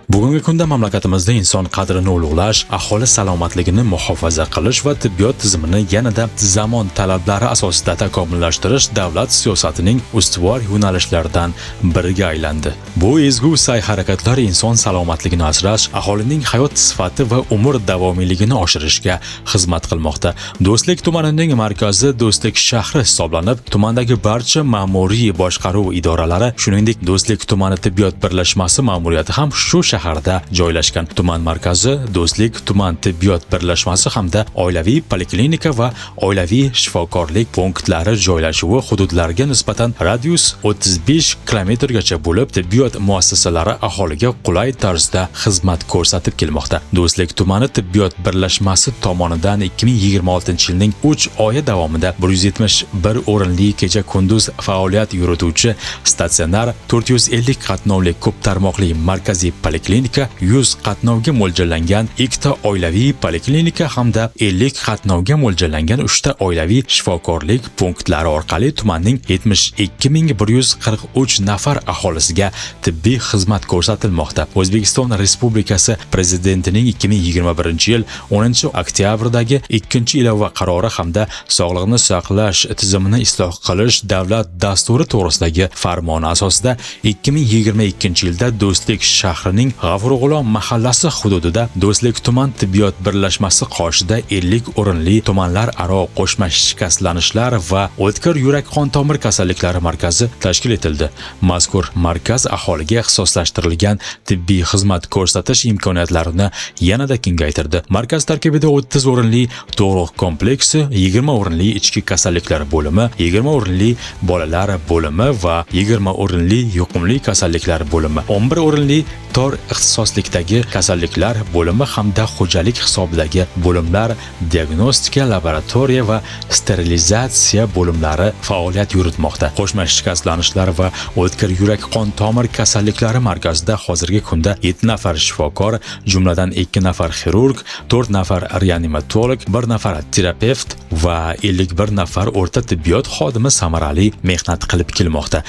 Bugungi kunda mamlakatimizda inson qadrini ulug'lash, aholi salomatligini muhofaza qilish va tibbiyot tizimini yanada zamon talablari asosida takomillashtirish davlat siyosatining ustuvor yo'nalishlaridan biriga aylandi. Bu ezgu sa'y-harakatlar inson salomatligini asrash, aholining hayot sifati va umr davomiyligini oshirishga xizmat qilmoqda. Do'stlik tumanining markazi Do'stlik shahri hisoblanib, tumandagi barcha ma'muriy boshqaruv idoralari, shuningdek Do'stlik tumani tibbiyot birlashmasi ma'muriyati ham shu shaharda joylashgan. Tuman markazi Do'stlik tuman tibbiyot birlashmasi hamda oilaviy poliklinika va oilaviy shifokorlik punktlari joylashuvi hududlariga nisbatan radius 35 kilometrgacha bo'lib, tibbiyot muassasalari aholiga qulay tarzda xizmat ko'rsatib kelmoqda. Do'stlik tumani tibbiyot birlashmasi tomonidan 2026-yilning 3 oyi davomida 171 o'rinli kecha-kunduz faoliyat yurituvchi statsionar, 450 qatnovli ko'p tarmoqli markaziy poliklinika, 100 qatnovga mo'ljallangan 2 ta oilaviy poliklinika hamda 50 qatnovga mo'ljallangan 3 ta oilaviy shifokorlik punktlari orqali tumanning 72143 nafar aholisiga tibbiy xizmat ko'rsatilmoqda. O'zbekiston Respublikasi Prezidentining 2021-yil 10-oktyabrdagi 2-ilova qarori hamda sog'liqni saqlash tizimini isloh qilish davlat dasturi to'g'risidagi farmoni asosida 2022-yilda Do'stlik shahrining G'afurg'ulom mahallasi hududida Do'stlik tuman tibbiyot birlashmasi qoshida 50 o'rinli tumanlar aro qo'shma shikastlanishlar va o'tkir yurak-qon tomir kasalliklari markazi tashkil etildi. Mazkur markaz aholiga ixtisoslashtirilgan tibbiy xizmat ko'rsatish imkoniyatlarini yanada kengaytirdi. Markaz tarkibida 30 o'rinli tug'ruq kompleksi, 20 o'rinli ichki kasalliklar bo'limi, 20 o'rinli bolalar bo'limi va 20 o'rinli yuqumli kasalliklar bo'limi, 11 o'rinli tor ixtisoslikdagi kasalliklar bo'limi hamda xo'jalik hisobidagi bo'limlar, diagnostika laboratoriya va sterilizatsiya bo'limlari faoliyat yuritmoqda. Qo'shma shikastlanishlar va o'tkir yurak-qon tomir kasalliklari markazida hozirgi kunda 7 nafar shifokor, jumladan 2 nafar xirurg, 4 nafar reanimatolog, 1 nafar terapevt va 51 nafar o'rta tibbiyot xodimi samarali mehnat qilib kelmoqda.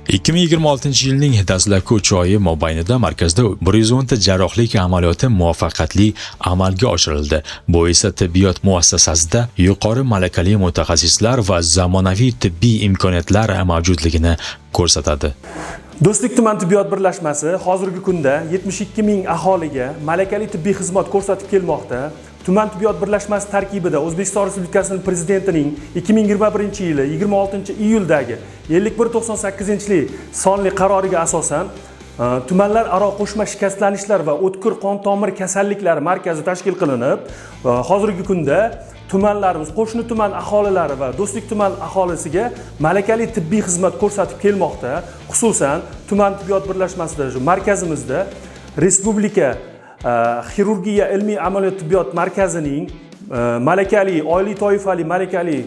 2026-yilning dastlabki 3 oyi mobaynida markazda 110 ta jarrohlik amaliyoti muvaffaqiyatli amalga oshirildi. Bu esa tibbiyot muassasasida yuqori malakali mutaxassislar va zamonaviy tibbiy imkoniyatlar mavjudligini ko'rsatadi. Do'stlik tuman tibbiyot birlashmasi hozirgi kunda 72 ming aholiga malakali tibbiy xizmat ko'rsatib kelmoqda. Tuman tibbiyot birlashmasi tarkibida O'zbekiston Respublikasining Prezidentining 2021-yili 26-iyuldagi 5198-li sonli qaroriga asosan tumanlar aro qo'shma shikastlanishlar va o'tkir qon tomir kasalliklari markazi tashkil qilinib, hozirgi kunda tumanlarimiz, qo'shni tuman aholilari va Do'stlik tuman aholisiga malakali tibbiy xizmat ko'rsatib kelmoqda. Xususan, tuman tibbiyot birlashmasida markazimizda Respublika xirurgiya ilmiy amaliyot tibbiyot markazining malakali, oliy toifali malakali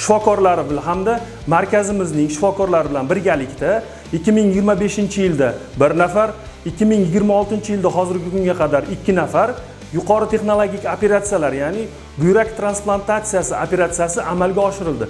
shifokorlari bilan hamda markazimizning shifokorlari bilan birgalikda 2025-yilda 1 nafar, 2026-yilda hozirgi kunga qadar 2 nafar yuqori texnologik operatsiyalar, ya'ni buyrak transplantatsiyasi operatsiyasi amalga oshirildi.